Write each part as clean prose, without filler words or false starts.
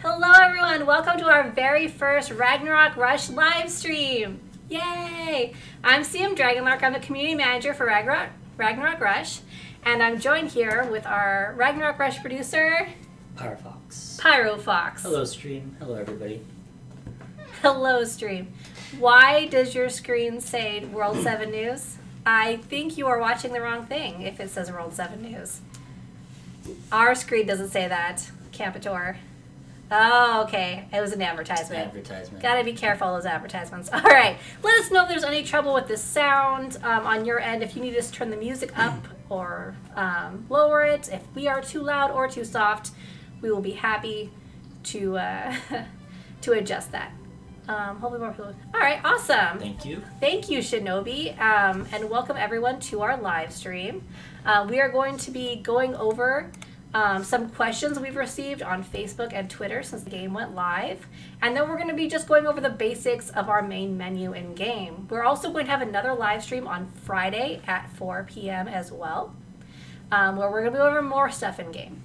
Hello everyone, welcome to our very first Ragnarok Rush Livestream! Yay! I'm CM Dragonlark, I'm the community manager for Ragnarok Rush, and I'm joined here with our Ragnarok Rush producer, Pyrofox. Hello stream, hello everybody. Hello stream. Why does your screen say World 7 News? I think you are watching the wrong thing if it says World 7 News. Our screen doesn't say that, Campator. Oh, okay. It was an advertisement. Gotta be careful of those advertisements. All right. Let us know if there's any trouble with the sound on your end. If you need us to turn the music up or lower it. If we are too loud or too soft, we will be happy to to adjust that. Hopefully more people. All right. Awesome. Thank you. Thank you, Shinobi. And welcome everyone to our live stream. We are going to be going over some questions we've received on Facebook and Twitter since the game went live. And then we're going to be just going over the basics of our main menu in game. We're also going to have another live stream on Friday at 4 p.m. as well, where we're going to be over more stuff in game.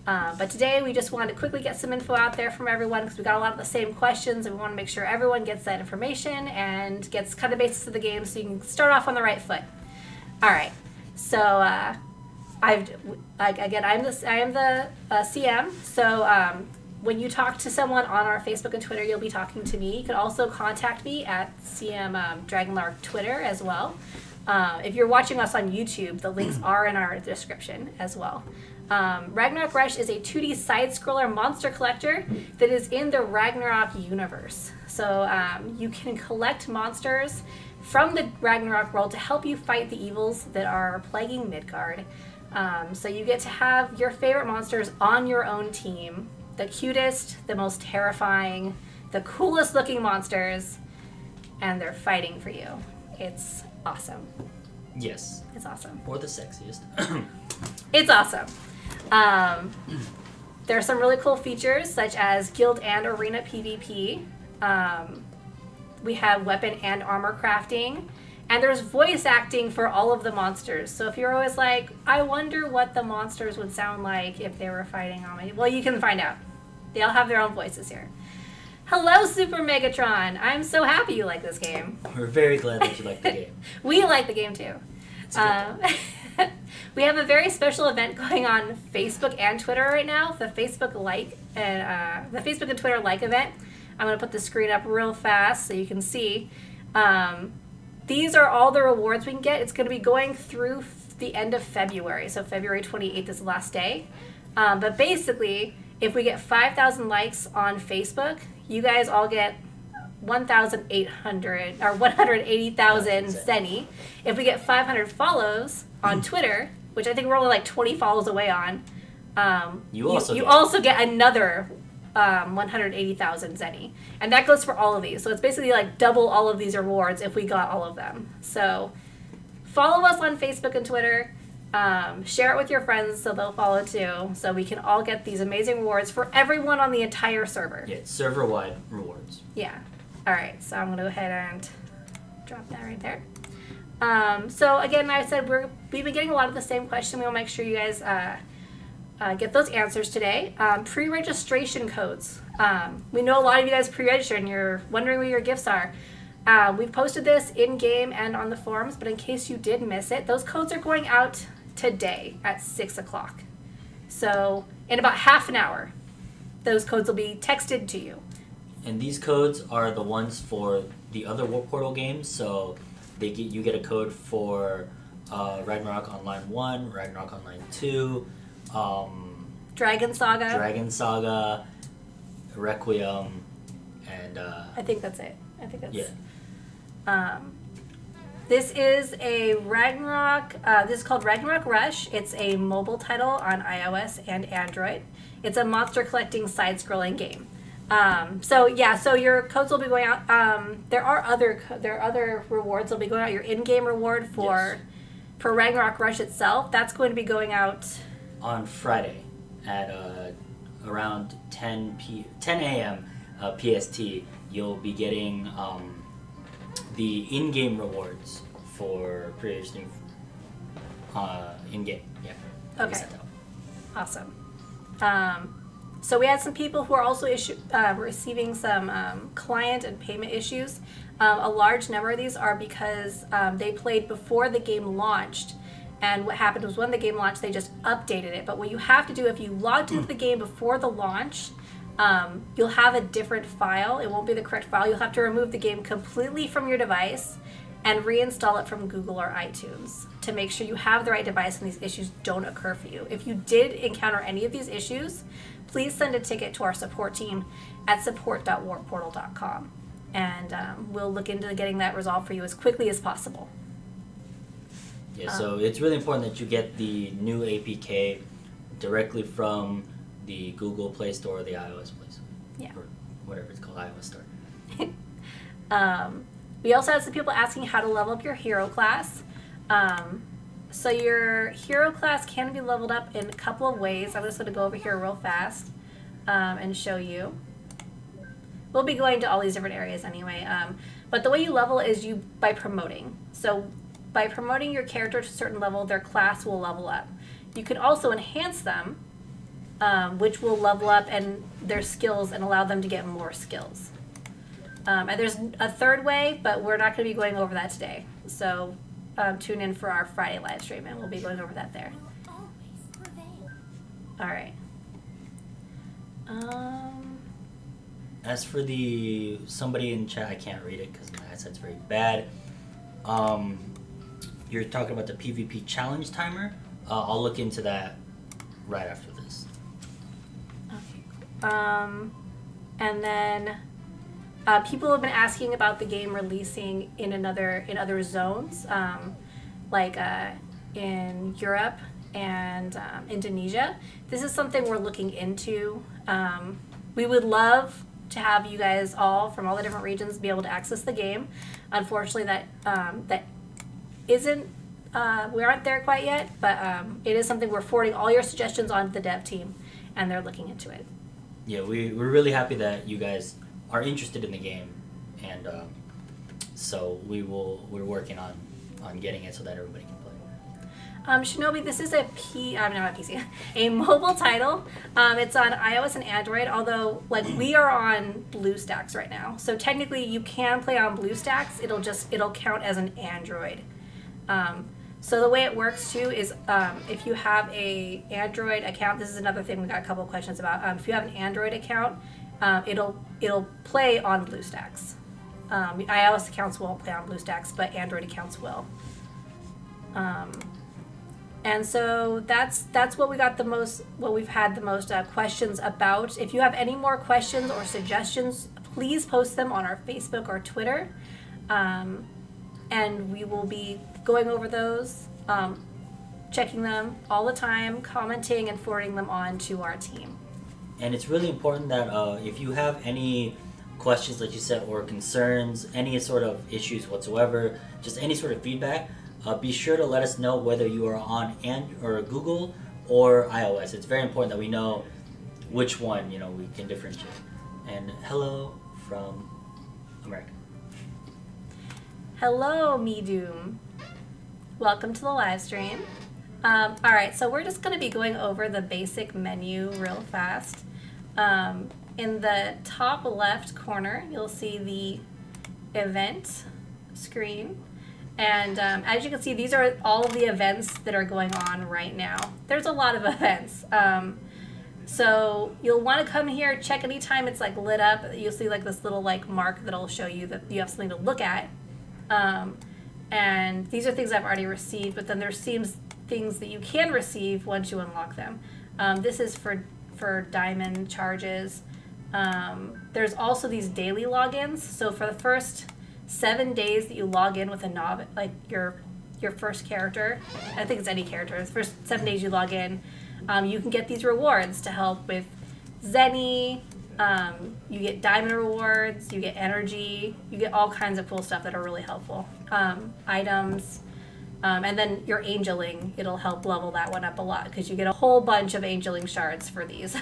But today we just wanted to quickly get some info out there from everyone because we got a lot of the same questions and we want to make sure everyone gets that information and gets kind of basics of the game so you can start off on the right foot. All right, so I am the CM. So when you talk to someone on our Facebook and Twitter, you'll be talking to me. You can also contact me at CM Dragonlark Twitter as well. If you're watching us on YouTube, the links are in our description as well. Ragnarok Rush is a 2D side-scroller monster collector that is in the Ragnarok universe. So you can collect monsters from the Ragnarok world to help you fight the evils that are plaguing Midgard. So you get to have your favorite monsters on your own team. The cutest, the most terrifying, the coolest looking monsters, and they're fighting for you. It's awesome. Yes. It's awesome. Or the sexiest. It's awesome. There are some really cool features such as guild and arena PvP. We have weapon and armor crafting. And there's voice acting for all of the monsters. So if you're always like, I wonder what the monsters would sound like if they were fighting on me. Well, you can find out. They all have their own voices here. Hello, Super Megatron. I'm so happy you like this game. We're very glad that you like the game. We like the game too. We have a very special event going on Facebook and Twitter right now. The Facebook and Twitter like event. I'm going to put the screen up real fast so you can see. These are all the rewards we can get. It's going to be going through the end of February. So February 28th is the last day. But basically, if we get 5,000 likes on Facebook, you guys all get 1,800 or 180,000 Zenny. If we get 500 follows on Twitter, which I think we're only like 20 follows away on, you also get another 180,000 Zenny. And that goes for all of these. So it's basically like double all of these rewards if we got all of them. So follow us on Facebook and Twitter. Share it with your friends so they'll follow too. So we can all get these amazing rewards for everyone on the entire server. Yeah, server-wide rewards. Yeah. All right. So I'm going to go ahead and drop that right there. So again, I said we've been getting a lot of the same questions. We will make sure you guys get those answers today. Pre-registration codes. We know a lot of you guys pre-registered and you're wondering where your gifts are. We've posted this in-game and on the forums, but in case you did miss it, those codes are going out today at 6 o'clock. So in about half an hour, those codes will be texted to you. And these codes are the ones for the other War Portal games, so you get a code for Ragnarok Online 1, Ragnarok Online 2, Dragon Saga, Requiem, and I think that's it. I think that's yeah. This is a Ragnarok. This is called Ragnarok Rush. It's a mobile title on iOS and Android. It's a monster collecting side-scrolling game. So your codes will be going out. There are other rewards that'll be going out. Your in-game reward for Ragnarok Rush itself. That's going to be going out on Friday at around 10 a.m. PST. You'll be getting the in-game rewards for pre-registering in-game. Yeah. Okay. Awesome. So we had some people who are also receiving some client and payment issues. A large number of these are because they played before the game launched, and what happened was when the game launched, they just updated it. But what you have to do, if you logged into the game before the launch, you'll have a different file. It won't be the correct file. You'll have to remove the game completely from your device and reinstall it from Google or iTunes to make sure you have the right device and these issues don't occur for you. If you did encounter any of these issues, please send a ticket to our support team at support.warportal.com, and we'll look into getting that resolved for you as quickly as possible. Yeah, so it's really important that you get the new APK directly from the Google Play Store or the iOS Play Store. Yeah. Or whatever it's called, iOS Store. We also had some people asking how to level up your hero class. So your hero class can be leveled up in a couple of ways. I'm just going to go over here real fast and show you. We'll be going to all these different areas anyway. But the way you level is by promoting. So by promoting your character to a certain level, their class will level up. You can also enhance them, which will level up and their skills and allow them to get more skills. And there's a third way, but we're not going to be going over that today. So tune in for our Friday live stream, and we'll be going over that there. All right. As for somebody in chat, I can't read it because my eyesight's very bad. You're talking about the PvP challenge timer. I'll look into that right after this. Okay. And then people have been asking about the game releasing in other zones, like in Europe and Indonesia. This is something we're looking into. We would love to have you guys all from all the different regions be able to access the game. Unfortunately, that isn't, we aren't there quite yet, but it is something we're forwarding all your suggestions onto the dev team, and they're looking into it. Yeah, we're really happy that you guys are interested in the game, and so we're working on getting it so that everybody can play. Shinobi, this is a mobile title. It's on iOS and Android, although we are on BlueStacks right now. So technically you can play on BlueStacks, it'll count as an Android. So the way it works too is if you have a Android account, this is another thing we got a couple of questions about. If you have an Android account, it'll play on BlueStacks. iOS accounts won't play on BlueStacks, but Android accounts will. And so that's what we've had the most questions about. If you have any more questions or suggestions, please post them on our Facebook or Twitter, and we will be going over those, checking them all the time, commenting and forwarding them on to our team. And it's really important that if you have any questions, like you said, or concerns, any sort of issues whatsoever, just any sort of feedback, be sure to let us know whether you are on Google or iOS. It's very important that we know which one, we can differentiate. And hello from America. Hello, Doom. Welcome to the live stream. All right, so we're just going to be going over the basic menu real fast. In the top left corner, you'll see the event screen. And as you can see, these are all of the events that are going on right now. There's a lot of events. So you'll want to come here, check anytime it's lit up. You'll see this little mark that'll show you that you have something to look at. And these are things I've already received, but then there's things that you can receive once you unlock them. This is for diamond charges. There's also these daily logins. So for the first 7 days that you log in with a novice, your first character, I think it's any character, the first 7 days you log in, you can get these rewards to help with Zenny. You get diamond rewards, you get energy, you get all kinds of cool stuff that are really helpful. Items, and then your angeling, it'll help level that one up a lot because you get a whole bunch of angeling shards for these.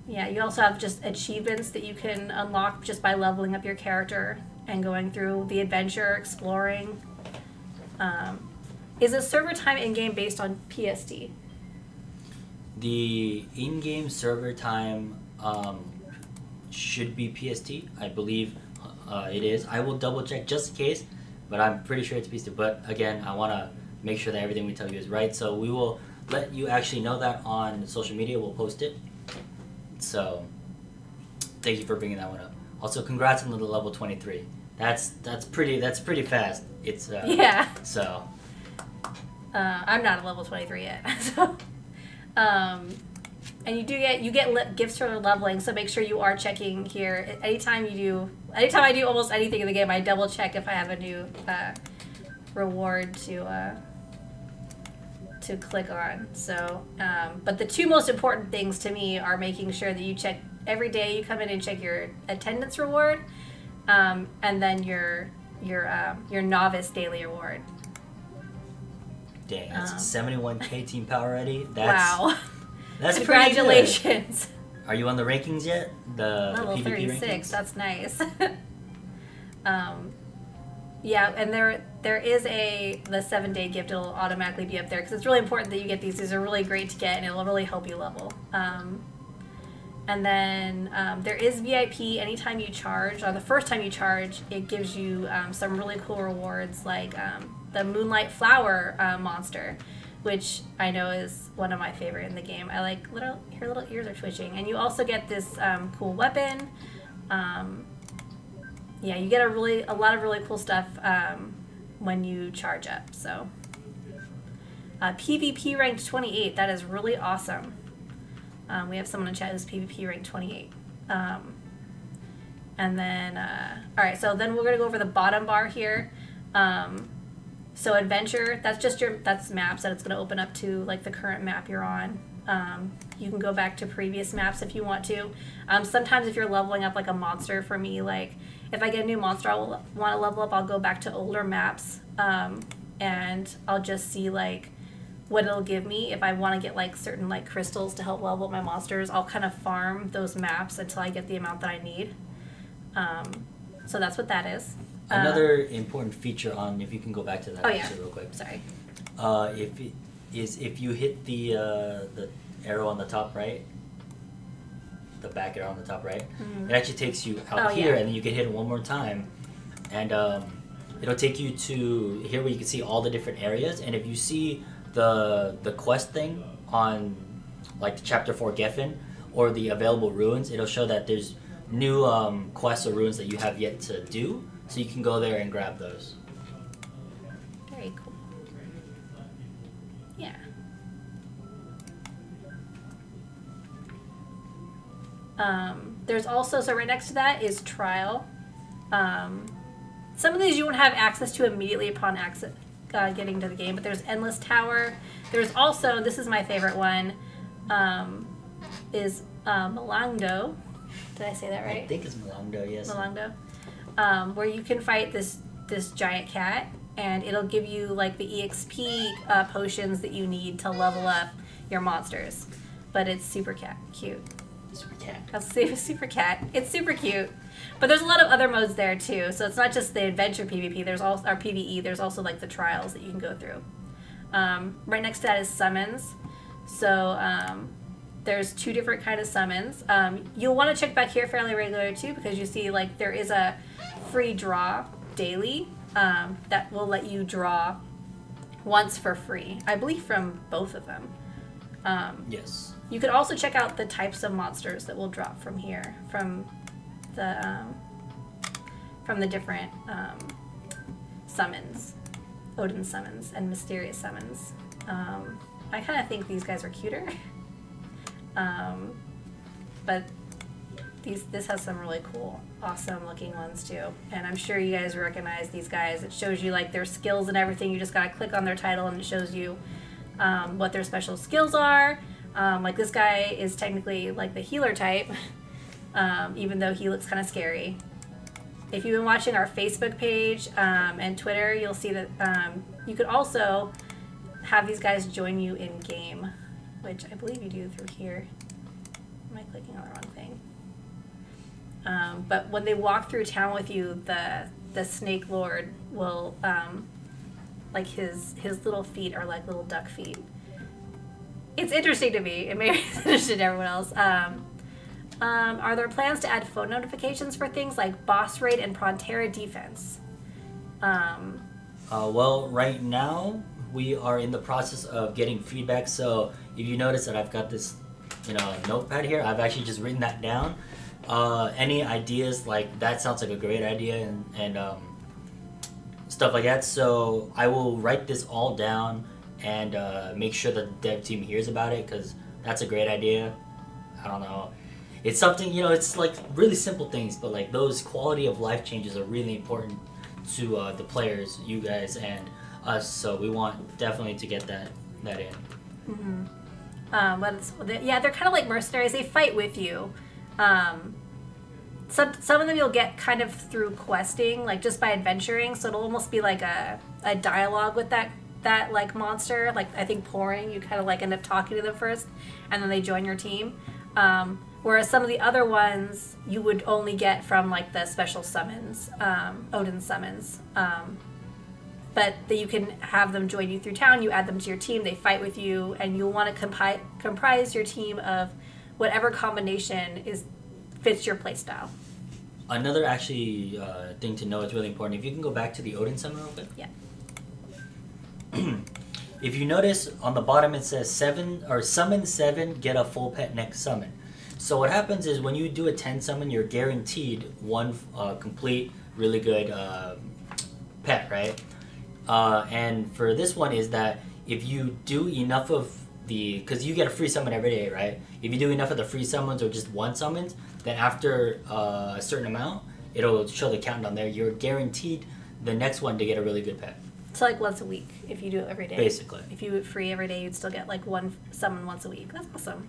Yeah, you also have just achievements that you can unlock just by leveling up your character and going through the adventure, exploring. Is the server time in-game based on PSD? the in-game server time should be PST. I believe it is. I will double check just in case, but I'm pretty sure it's PST. But again, I want to make sure that everything we tell you is right. So we will let you actually know that on social media. We'll post it. So thank you for bringing that one up. Also, congrats on the level 23. That's pretty fast. It's yeah. So I'm not at level 23 yet. So and you get gifts for leveling, so make sure you are checking here. Anytime I do almost anything in the game, I double check if I have a new reward to click on. So, but the two most important things to me are making sure that you check every day. You come in and check your attendance reward, and then your novice daily reward. Dang, that's 71k team power already. Wow. That's congratulations. Are you on the rankings yet? The Level PvP 36. rankings? That's nice. Yeah, and there is the 7-day gift. It'll automatically be up there because it's really important that you get these. These are really great to get, and it'll really help you level. And then there is VIP. Anytime you charge, or the first time you charge, it gives you some really cool rewards, like the Moonlight Flower monster, which I know is one of my favorite in the game. I like your little ears are twitching, and you also get this cool weapon. Yeah, you get a lot of really cool stuff when you charge up. So PvP ranked 28. That is really awesome. We have someone in chat who's PvP ranked 28. And then, all right, so then we're gonna go over the bottom bar here. So adventure, that's maps that it's gonna open up to, like the current map you're on. You can go back to previous maps if you want to. Sometimes if you're leveling up like a monster, for me, like if I get a new monster I will want to level up, I'll go back to older maps, and I'll just see like what it'll give me. If I want to get like certain like crystals to help level up my monsters, I'll kind of farm those maps until I get the amount that I need. So that's what that is. Another important feature on, if you can go back to that real quick. Sorry. If you hit the arrow on the top right, the back arrow on the top right, it actually takes you out here, and then you can hit it one more time, and it'll take you to here where you can see all the different areas. And if you see the quest thing on like the chapter 4 Geffen or the available ruins, it'll show that there's new quests or ruins that you have yet to do, so you can go there and grab those. Very cool. Yeah. There's also, so right next to that is trial. Some of these you won't have access to immediately upon getting to the game, but there's Endless Tower. There's also, this is my favorite one, is Malangdo. Did I say that right? I think it's Malangdo, yes. Malangdo. Where you can fight this giant cat, and it'll give you like the EXP potions that you need to level up your monsters. But it's super cute. Super cat. That's super cat. It's super cute. But there's a lot of other modes there too. So it's not just the adventure PvP. There's also our PvE. There's also like the trials that you can go through. Right next to that is summons. So there's two different kind of summons. You'll want to check back here fairly regularly too, because you see like there is a free draw daily that will let you draw once for free. I believe from both of them. Yes. You could also check out the types of monsters that will drop from here, from the different summons, Odin summons and mysterious summons. I kind of think these guys are cuter, but this has some really cool, awesome looking ones too. And I'm sure you guys recognize these guys. It shows you like their skills and everything. You just gotta click on their title and it shows you what their special skills are. Like this guy is technically like the healer type, even though he looks kind of scary. If you've been watching our Facebook page and Twitter, you'll see that you could also have these guys join you in game, which I believe you do through here. Am I clicking on the wrong thing? But when they walk through town with you, the Snake Lord will, like his little feet are like little duck feet. it's interesting to me. It may be interesting to everyone else. Are there plans to add phone notifications for things like boss raid and Frontera defense? Well, right now we are in the process of getting feedback. So if you notice that I've got this, notepad here, I've actually just written that down. Any ideas like that sounds like a great idea and stuff like that. So I will write this all down and make sure the dev team hears about it because that's a great idea. I don't know. It's something, it's like really simple things, but like those quality of life changes are really important to the players, you guys, and us. So we want definitely to get that in. Mm-hmm. They're kind of like mercenaries. They fight with you. Some of them you'll get kind of through questing, like just by adventuring. So it'll almost be like a dialogue with that like monster. Like I think pouring, you kind of like end up talking to them first, and then they join your team. Whereas some of the other ones you would only get from like the special summons, Odin summons. But that you can have them join you through town, you add them to your team, they fight with you, and you'll want to comprise your team of whatever combination fits your playstyle. Another actually thing to know is really important. If you can go back to the Odin summon real quick. Yeah. If you notice on the bottom it says summon 7, get a full pet next summon. So what happens is when you do a 10 summon, you're guaranteed one complete, really good pet, right? And for this one is that if you do enough of because you get a free summon every day, right? If you do enough of the free summons or just one summons, then after a certain amount, it'll show the countdown there. You're guaranteed the next one to get a really good pet. So like once a week, if you do it every day. Basically. If you do it free every day, you'd still get like one summon once a week. That's awesome.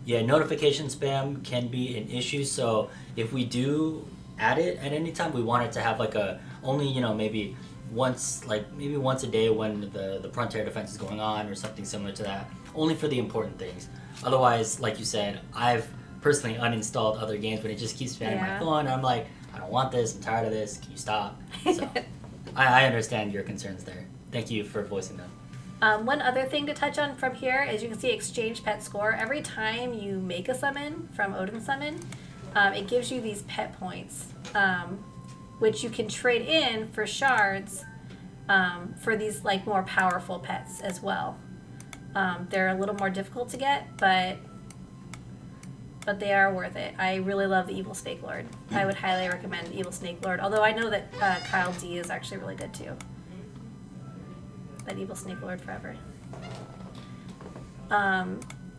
Yeah, notification spam can be an issue. So if we do add it at any time, we want it to have like only maybe once a day when the Frontera defense is going on or something similar to that. Only for the important things. Otherwise, like you said, I've personally uninstalled other games when it just keeps spamming my phone. And I'm like, I don't want this. I'm tired of this. Can you stop? So I understand your concerns there. Thank you for voicing them. One other thing to touch on from here is you can see exchange pet score. Every time you make a summon from Odin Summon, it gives you these pet points, which you can trade in for shards for these like more powerful pets as well. They're a little more difficult to get, but they are worth it. I really love the Evil Snake Lord. I would highly recommend Evil Snake Lord, although I know that Kyle D is actually really good too. But Evil Snake Lord forever.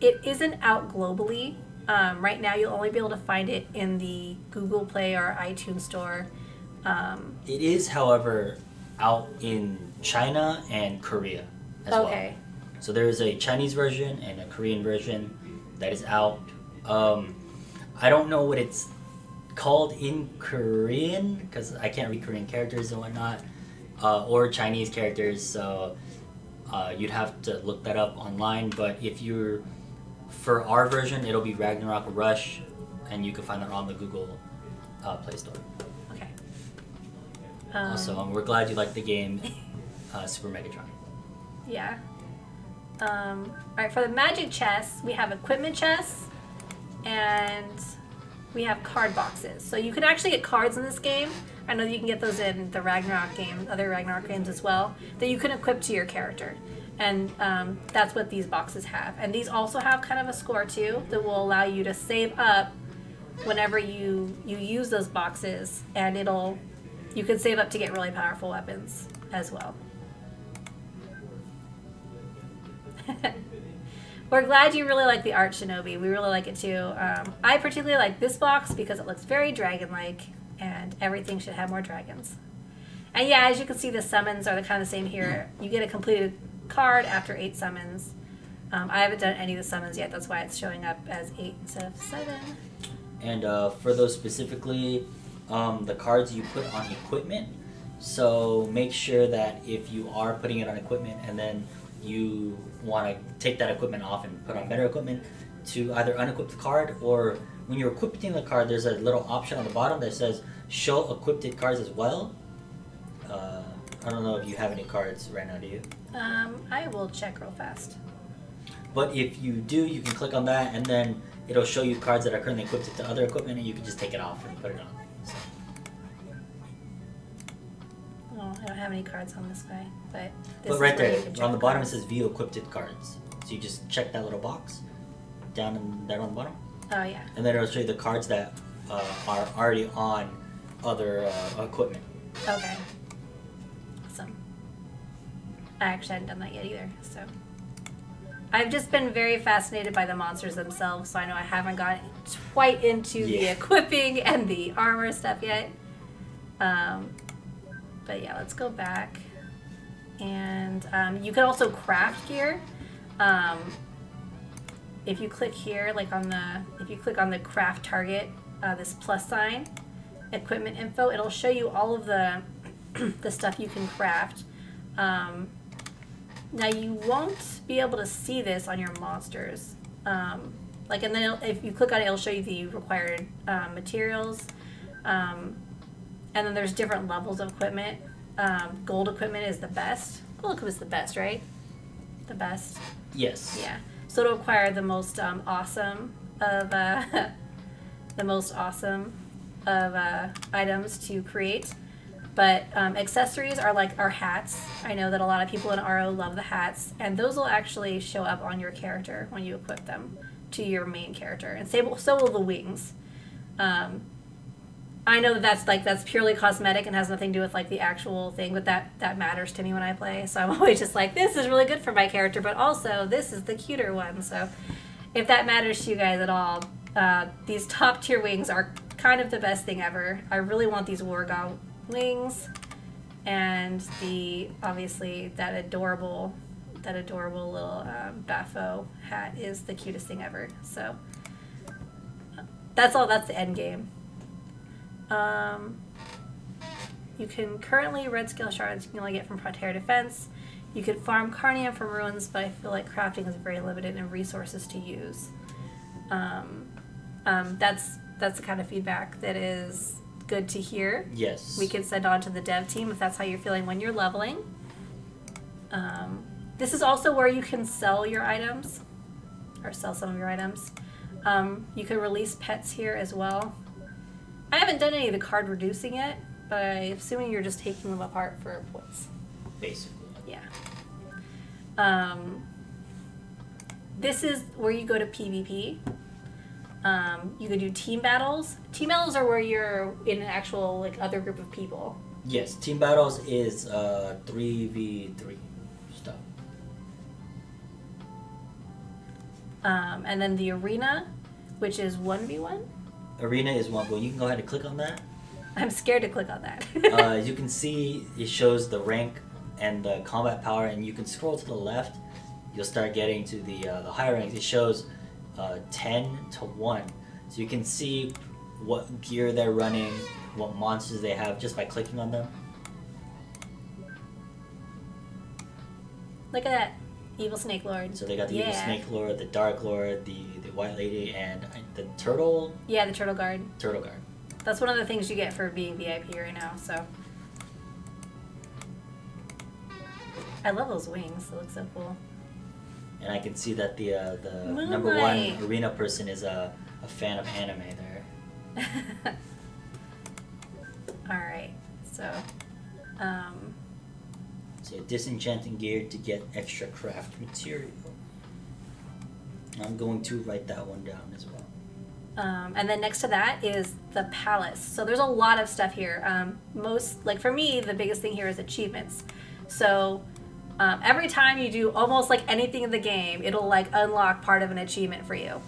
It isn't out globally. Right now you'll only be able to find it in the Google Play or iTunes store. It is, however, out in China and Korea as well. Okay. So there is a Chinese version and a Korean version that is out. I don't know what it's called in Korean because I can't read Korean characters and whatnot, or Chinese characters, so you'd have to look that up online. But for our version, it'll be Ragnarok Rush, and you can find that on the Google Play Store. Okay. Also, we're glad you liked the game, Super Megatron. Yeah. Alright, for the magic chests, we have equipment chests, and we have card boxes. So you can actually get cards in this game. I know that you can get those in the Ragnarok game, other Ragnarok games as well, that you can equip to your character. And that's what these boxes have. And these also have kind of a score too, that will allow you to save up whenever you use those boxes, and you can save up to get really powerful weapons as well. We're glad you really like the art, Shinobi. We really like it too. I particularly like this box because it looks very dragon-like, and everything should have more dragons. And yeah, as you can see, the summons are kind of the same here. You get a completed card after 8 summons. I haven't done any of the summons yet. That's why it's showing up as 8 instead of 7. And for those specifically, the cards you put on equipment. So make sure that if you are putting it on equipment and then you want to take that equipment off and put on better equipment, to either unequip the card, or when you're equipping the card, there's a little option on the bottom that says show equipped cards as well. I don't know if you have any cards right now, do you? I will check real fast. But if you do, you can click on that, and then it'll show you cards that are currently equipped to other equipment, and you can just take it off and put it on. So. Oh, I don't have any cards on this guy, but this But is right where you there, can check on the bottom it cards. says View Equipted Cards. So you just check that little box down on the bottom, Oh yeah. and then it'll show you the cards that are already on other equipment. Okay. Awesome. I actually hadn't done that yet either, so. I've just been very fascinated by the monsters themselves, so I know I haven't gotten quite into the equipping and the armor stuff yet. But yeah, let's go back. And you can also craft gear. If you click here, like on the, if you click on the craft target, this plus sign, equipment info, it'll show you all of the the stuff you can craft. Now you won't be able to see this on your monsters. Like, and then if you click on it, it'll show you the required materials. And then there's different levels of equipment. Gold equipment is the best. Gold equipment is the best, right? The best. Yes. Yeah. So it'll require the most awesome of items to create. But accessories are like our hats. I know that a lot of people in RO love the hats, and those will actually show up on your character when you equip them to your main character, and so will the wings. I know that that's purely cosmetic and has nothing to do with like the actual thing, but that matters to me when I play. So I'm always just like, this is really good for my character, but also this is the cuter one. So if that matters to you guys at all, these top tier wings are kind of the best thing ever. I really want these Wargog wings, and obviously that adorable little Baffo hat is the cutest thing ever. So that's the end game. You can currently red scale shards you can only get from Frontier Defense. You could farm Carnium from ruins, but I feel like crafting is very limited in resources to use. That's the kind of feedback that is good to hear. Yes. We could send on to the dev team if that's how you're feeling when you're leveling. This is also where you can sell your items, or sell some of your items. You can release pets here as well. I haven't done any of the card reducing yet, but I'm assuming you're just taking them apart for points. Basically. Yeah. This is where you go to PvP. You can do team battles. Team battles are where you're in an actual like other group of people. Yes, team battles is 3v3 stuff. And then the arena, which is 1v1. Arena is one, but you can go ahead and click on that. I'm scared to click on that. As you can see, it shows the rank and the combat power, and you can scroll to the left. You'll start getting to the higher ranks. It shows 10 to 1. So you can see what gear they're running, what monsters they have just by clicking on them. Look at that. Evil Snake Lord. So they got the Evil Snake Lord, the Dark Lord, the White Lady, and the Turtle. Yeah, the Turtle Guard. Turtle Guard. That's one of the things you get for being VIP right now, so. I love those wings. They look so cool. And I can see that the Moonlight. number one arena person is a fan of anime there. Alright, so. So disenchanting gear to get extra craft material. I'm going to write that one down as well. And then next to that is the palace. So there's a lot of stuff here. Like for me, the biggest thing here is achievements. So every time you do almost like anything in the game, it'll like unlock part of an achievement for you.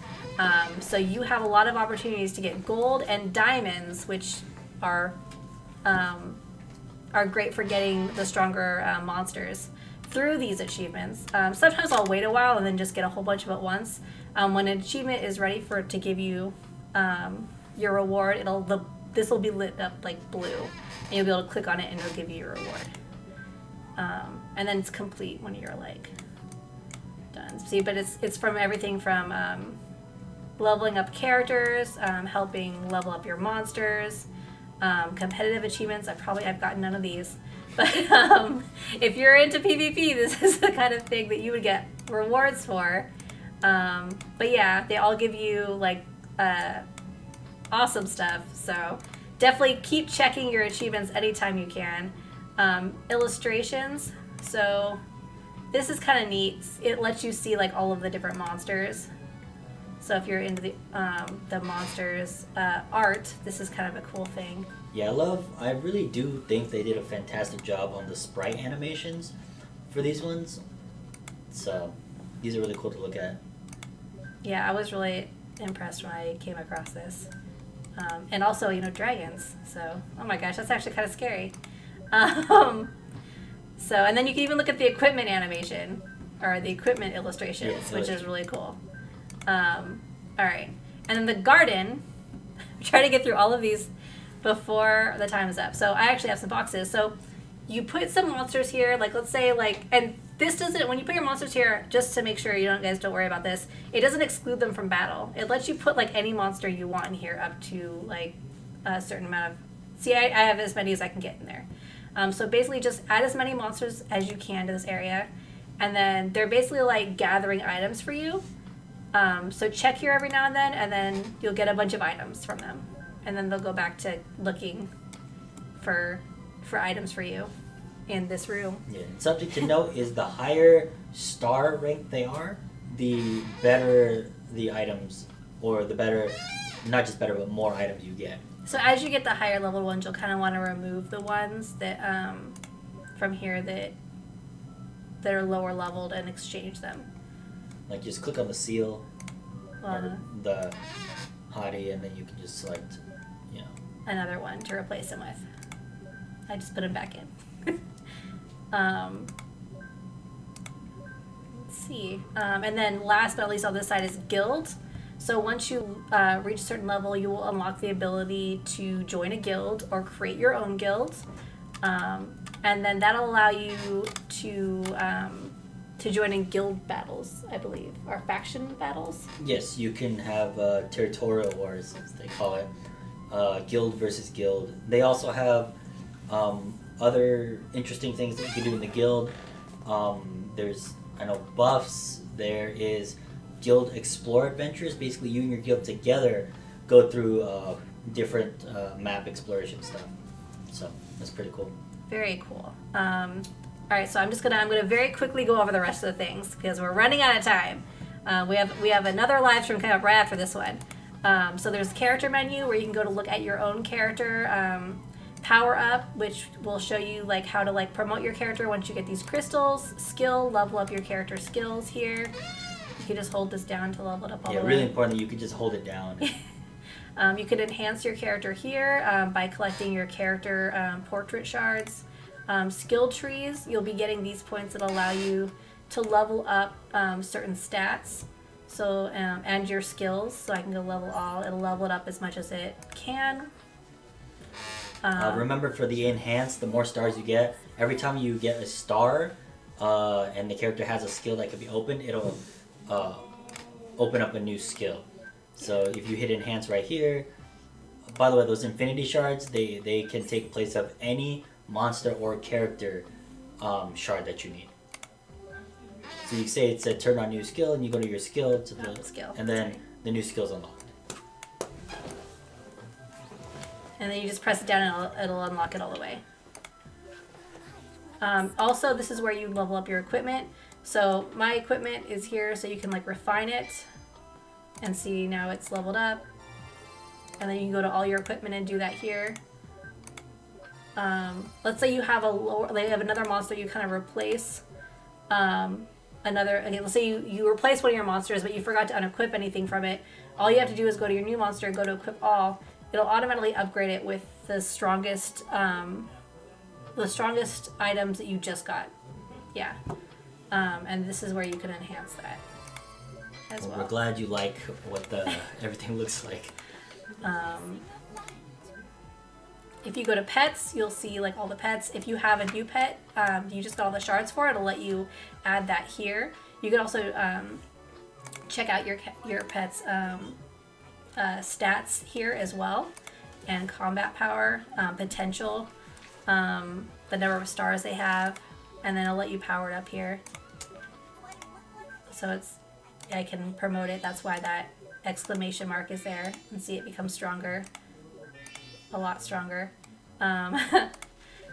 So you have a lot of opportunities to get gold and diamonds, which are great for getting the stronger monsters through these achievements. Sometimes I'll wait a while and then just get a whole bunch of it at once. When an achievement is ready to give you your reward, this will be lit up like blue, and you'll be able to click on it and it'll give you your reward. And then it's complete when you're like done. See, but it's from everything from leveling up characters, helping level up your monsters, competitive achievements. I've gotten none of these, but if you're into PvP, this is the kind of thing that you would get rewards for. But yeah, they all give you like awesome stuff. So definitely keep checking your achievements anytime you can. Illustrations. So this is kind of neat. It lets you see like all of the different monsters. So if you're into the monsters art, this is kind of a cool thing. Yeah, I really do think they did a fantastic job on the sprite animations for these ones. So these are really cool to look at. Yeah, I was really impressed when I came across this. And also, you know, dragons. So, oh my gosh, that's actually kind of scary. So, and then you can even look at the equipment animation, or the equipment illustrations, which is really cool. All right. And then the garden, try to get through all of these before the time is up. So I actually have some boxes. So you put some monsters here, like let's say like, and this doesn't, when you put your monsters here, just to make sure guys don't worry about this, it doesn't exclude them from battle. It lets you put like any monster you want in here up to like a certain amount of, see I have as many as I can get in there. So basically just add as many monsters as you can to this area. And then they're basically like gathering items for you. So check here every now and then you'll get a bunch of items from them. And then they'll go back to looking for items for you in this room. Yeah, something to note is the higher star rank they are, the better the items, or the better, not just better, but more items you get. So as you get the higher level ones, you'll kind of want to remove the ones that from here that are lower leveled and exchange them. Like just click on the seal, or the hottie, and then you can just select, you know, another one to replace them with. I just put them back in. Let's see. And then last but not least on this side is guild. So once you reach a certain level, you will unlock the ability to join a guild or create your own guild. And then that'll allow you to join in guild battles, I believe, or faction battles. Yes, you can have territorial wars, as they call it, guild versus guild. They also have other interesting things that you can do in the guild. There's, I know, buffs. There is guild explore adventures. Basically, you and your guild together go through different map exploration stuff. So that's pretty cool. Very cool. All right, so I'm gonna very quickly go over the rest of the things because we're running out of time. We have another live stream coming up right after this one. So there's a character menu where you can go to look at your own character. Power up, which will show you like how to like promote your character once you get these crystals. Skill, level up your character skills here. You can just hold this down to level it up all the way. Yeah, really important that you can just hold it down. You can enhance your character here by collecting your character portrait shards. Skill trees, you'll be getting these points that allow you to level up certain stats. So and your skills. So I can go level all. It'll level it up as much as it can. Remember, for the enhance, the more stars you get, every time you get a star and the character has a skill that can be opened, it'll open up a new skill. So if you hit enhance right here, by the way, those infinity shards, they can take place of any monster or character shard that you need. So you say it's a turn on new skill, and you go to your skill to the skill, and then the new skill's unlocked. And then you just press it down and it'll unlock it all the way. Also, this is where you level up your equipment. So my equipment is here, so you can like refine it and see now it's leveled up. And then you can go to all your equipment and do that here. Let's say you have another monster you kind of replace. Okay, let's say you replace one of your monsters, but you forgot to unequip anything from it. All you have to do is go to your new monster and go to equip all. It'll automatically upgrade it with the strongest items that you just got. Yeah. And this is where you can enhance that as well. We're glad you like what everything looks like. If you go to pets, you'll see like all the pets. If you have a new pet, you just got all the shards for it. It'll let you add that here. You can also check out your pet's stats here as well, and combat power, potential, the number of stars they have, and then it'll let you power it up here. So I can promote it. That's why that exclamation mark is there, and see it become stronger, a lot stronger.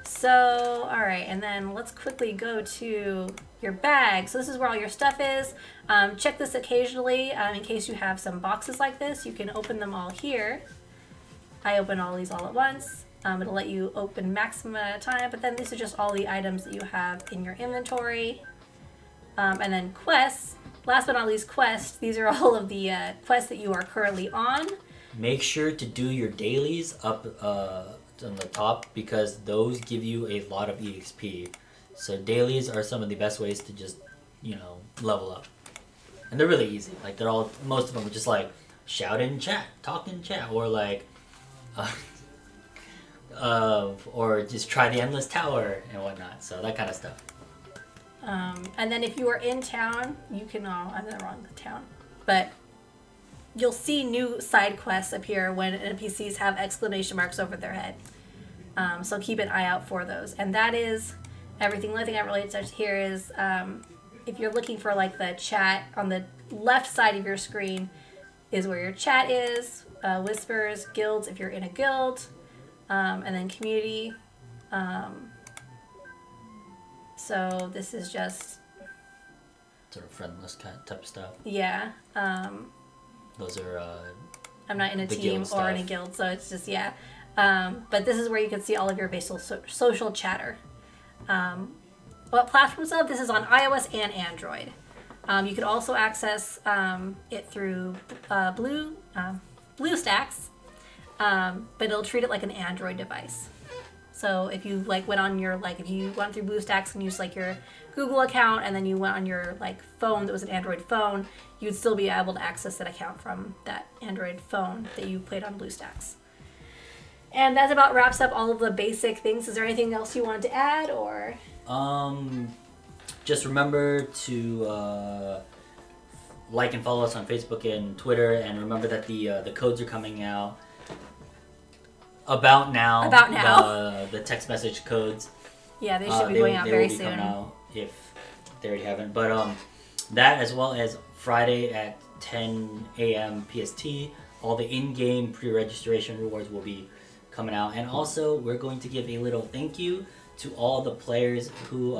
So, all right, and then let's quickly go to your bag. So this is where all your stuff is. Check this occasionally in case you have some boxes like this. You can open them all here. I open all these all at once. It'll let you open maximum at a time, but then these are just all the items that you have in your inventory. And then quests. Last but not least, quests. These are all of the quests that you are currently on. Make sure to do your dailies up on the top, because those give you a lot of EXP. So dailies are some of the best ways to just, you know, level up. And they're really easy. Like, they're all, most of them are just like, shout in chat, talk in chat, or like, or just try the endless tower and whatnot. So that kind of stuff. And then if you are in town, you can, I'm in the wrong town, but you'll see new side quests appear when NPCs have exclamation marks over their head. So keep an eye out for those. And that is everything. The only thing I really touched here is if you're looking for like the chat on the left side of your screen is where your chat is, whispers, guilds if you're in a guild, and then community. So this is just sort of friendless type of stuff. Yeah. Those are I'm not in a team or in a guild, so it's just, yeah. But this is where you can see all of your basic social chatter. What platforms of? This is on iOS and Android. You can also access it through BlueStacks, but it'll treat it like an Android device. So if you like went on your, like, if you went through BlueStacks and used like your Google account and then you went on your like phone that was an Android phone, you'd still be able to access that account from that Android phone that you played on BlueStacks. And that about wraps up all of the basic things. Is there anything else you wanted to add, or? Just remember to like and follow us on Facebook and Twitter, and remember that the codes are coming out about now. The text message codes. Yeah, they should be going out very soon. Out if they already haven't. But that, as well as Friday at 10 a.m. PST, all the in-game pre-registration rewards will be coming out. And also, we're going to give a little thank you to all the players who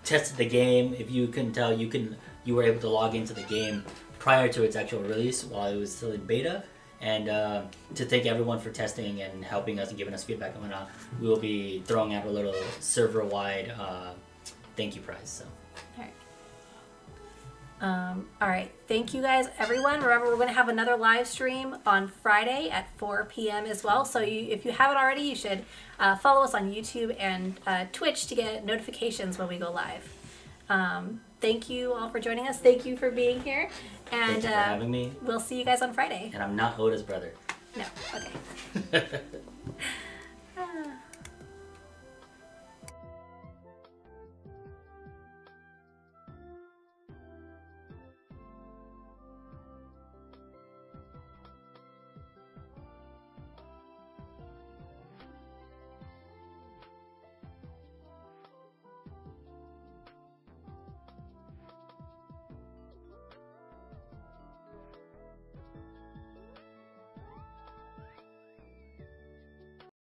tested the game. If you couldn't tell, you were able to log into the game prior to its actual release while it was still in beta. And to thank everyone for testing and helping us and giving us feedback and whatnot, we will be throwing out a little server-wide thank you prize. So. All right. Thank you guys, everyone. Remember, we're going to have another live stream on Friday at 4 p.m. as well. So if you haven't already, you should follow us on YouTube and Twitch to get notifications when we go live. Thank you all for joining us. Thank you for being here. And thank you for having me. We'll see you guys on Friday. And I'm not Oda's brother. No. Okay.